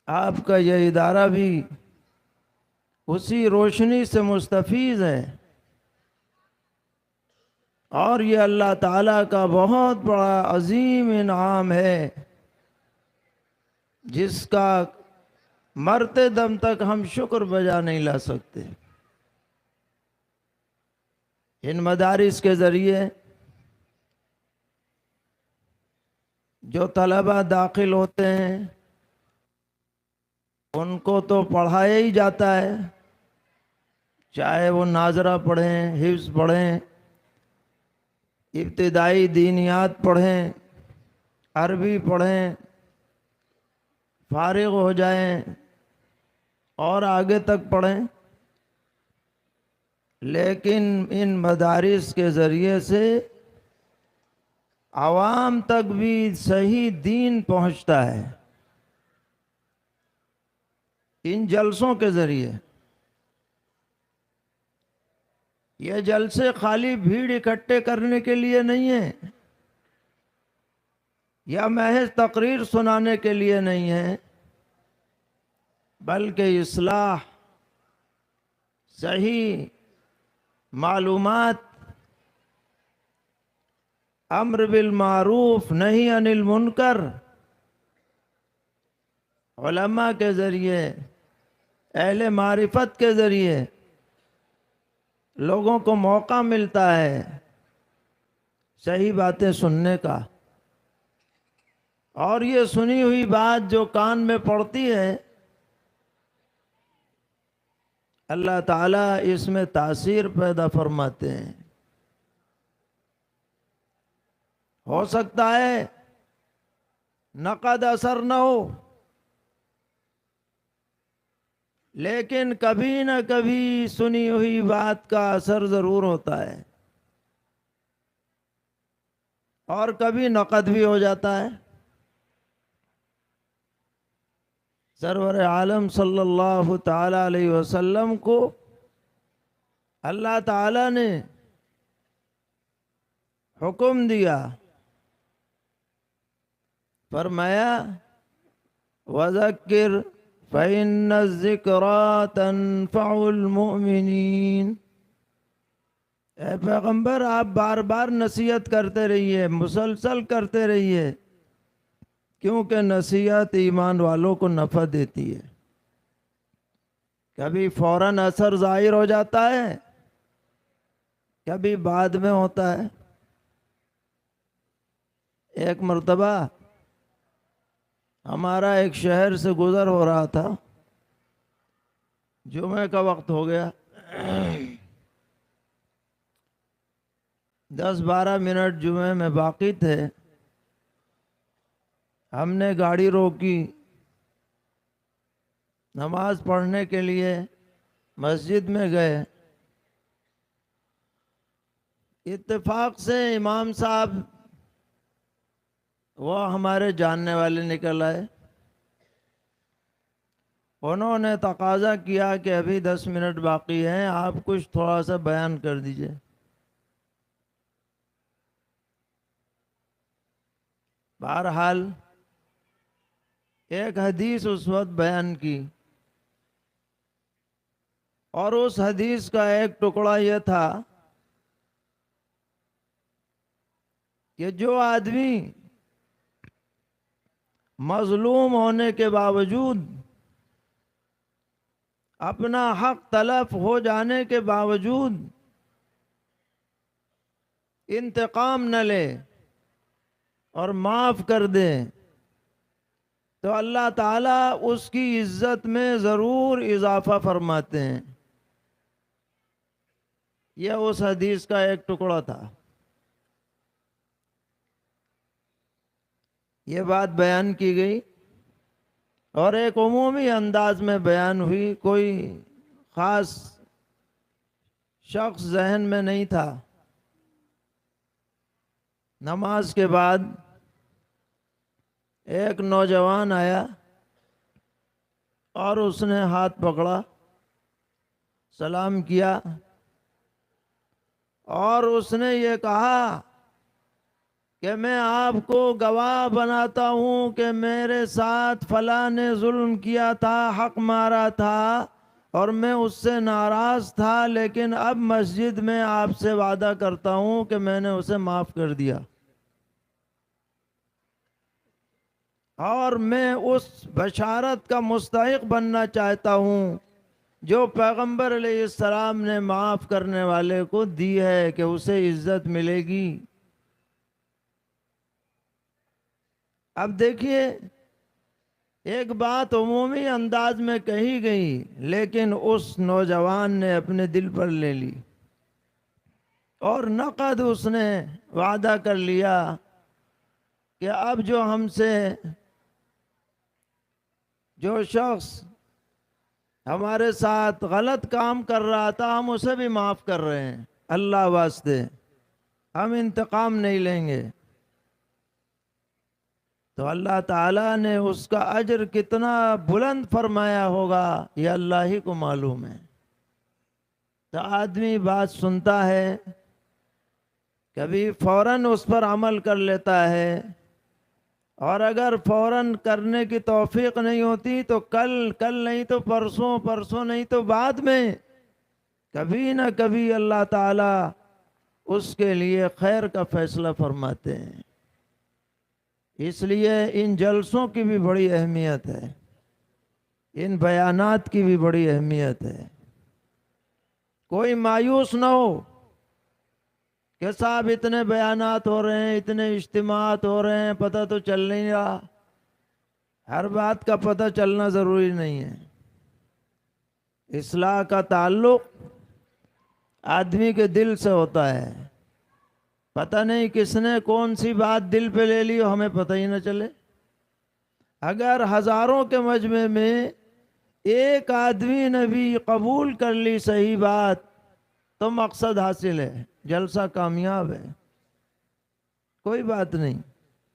آپ کا یہ ادارہ بھی اسی روشنی سے مستفیض ہے، اور یہ اللہ تعالیٰ کا بہت بڑا عظیم انعام ہے جس کا مرتے دم تک ہم شکر بجا نہیں لا سکتے۔ ان مدارس کے ذریعے جو طلبہ داخل ہوتے ہیں ان کو تو پڑھایا ہی جاتا ہے، چاہے وہ ناظرہ پڑھیں، حفظ پڑھیں، ابتدائی دینیات پڑھیں، عربی پڑھیں، فارغ ہو جائیں اور آگے تک پڑھیں، لیکن ان مدارس کے ذریعے سے عوام تک بھی صحیح دین پہنچتا ہے۔ ان جلسوں کے ذریعے، یہ جلسے خالی بھیڑ اکٹھے کرنے کے لیے نہیں ہیں، یا محض تقریر سنانے کے لیے نہیں ہیں، بلکہ اصلاح، صحیح معلومات، امر بالمعروف نہی عن المنکر، علماء کے ذریعے، اہل معرفت کے ذریعے لوگوں کو موقع ملتا ہے صحیح باتیں سننے کا، اور یہ سنی ہوئی بات جو کان میں پڑتی ہے اللہ تعالیٰ اس میں تاثیر پیدا فرماتے ہیں۔ ہو سکتا ہے نقد اثر نہ ہو، لیکن کبھی نہ کبھی سنی ہوئی بات کا اثر ضرور ہوتا ہے، اور کبھی نقد بھی ہو جاتا ہے۔ سرور عالم صلی اللہ تعالی علیہ وسلم کو اللہ تعالی نے حکم دیا، فرمایا وَذَكِّرْ فَإِنَّ الذِّكْرَىٰ تَنفَعُ الْمُؤْمِنِينَ، اے پیغمبر آپ بار بار نصیحت کرتے رہیے، مسلسل کرتے رہیے، کیونکہ نصیحت ایمان والوں کو نفع دیتی ہے۔ کبھی فوراً اثر ظاہر ہو جاتا ہے، کبھی بعد میں ہوتا ہے۔ ایک مرتبہ ہمارا ایک شہر سے گزر ہو رہا تھا، جمعہ کا وقت ہو گیا، 10-12 منٹ جمعے میں باقی تھے، ہم نے گاڑی روکی، نماز پڑھنے کے لیے مسجد میں گئے۔ اتفاق سے امام صاحب وہ ہمارے جاننے والے نکل آئے، انہوں نے تقاضا کیا کہ ابھی 10 منٹ باقی ہیں، آپ کچھ تھوڑا سا بیان کر دیجئے۔ بہرحال ایک حدیث اس وقت بیان کی، اور اس حدیث کا ایک ٹکڑا یہ تھا کہ جو آدمی مظلوم ہونے کے باوجود، اپنا حق تلف ہو جانے کے باوجود انتقام نہ لے اور معاف کر دے، تو اللہ تعالیٰ اس کی عزت میں ضرور اضافہ فرماتے ہیں۔ یہ اس حدیث کا ایک ٹکڑا تھا۔ یہ بات بیان کی گئی اور ایک عمومی انداز میں بیان ہوئی، کوئی خاص شخص ذہن میں نہیں تھا۔ نماز کے بعد ایک نوجوان آیا اور اس نے ہاتھ پکڑا، سلام کیا، اور اس نے یہ کہا کہ میں آپ کو گواہ بناتا ہوں کہ میرے ساتھ فلاں نے ظلم کیا تھا، حق مارا تھا اور میں اس سے ناراض تھا، لیکن اب مسجد میں آپ سے وعدہ کرتا ہوں کہ میں نے اسے معاف کر دیا، اور میں اس بشارت کا مستحق بننا چاہتا ہوں جو پیغمبر علیہ السلام نے معاف کرنے والے کو دی ہے کہ اسے عزت ملے گی۔ اب دیکھیے، ایک بات عمومی انداز میں کہی گئی، لیکن اس نوجوان نے اپنے دل پر لے لی اور نقد اس نے وعدہ کر لیا کہ اب جو ہم سے جو شخص ہمارے ساتھ غلط کام کر رہا تھا ہم اسے بھی معاف کر رہے ہیں، اللہ واسطے ہم انتقام نہیں لیں گے۔ تو اللہ تعالیٰ نے اس کا اجر کتنا بلند فرمایا ہوگا یہ اللہ ہی کو معلوم ہے۔ تو آدمی بات سنتا ہے، کبھی فوراً اس پر عمل کر لیتا ہے، اور اگر فوراً کرنے کی توفیق نہیں ہوتی تو کل نہیں تو پرسوں نہیں تو بعد میں کبھی نہ کبھی اللہ تعالیٰ اس کے لیے خیر کا فیصلہ فرماتے ہیں۔ اس لیے ان جلسوں کی بھی بڑی اہمیت ہے، ان بیانات کی بھی بڑی اہمیت ہے۔ کوئی مایوس نہ ہو کہ صاحب اتنے بیانات ہو رہے ہیں، اتنے اجتماعات ہو رہے ہیں، پتہ تو چل نہیں رہا۔ ہر بات کا پتہ چلنا ضروری نہیں ہے۔ اصلاح کا تعلق آدمی کے دل سے ہوتا ہے۔ پتہ نہیں کس نے کون سی بات دل پہ لے لی ہمیں پتہ ہی نہ چلے۔ اگر ہزاروں کے مجمع میں ایک آدمی نے بھی قبول کر لی صحیح بات تو مقصد حاصل ہے، جلسہ کامیاب ہے، کوئی بات نہیں۔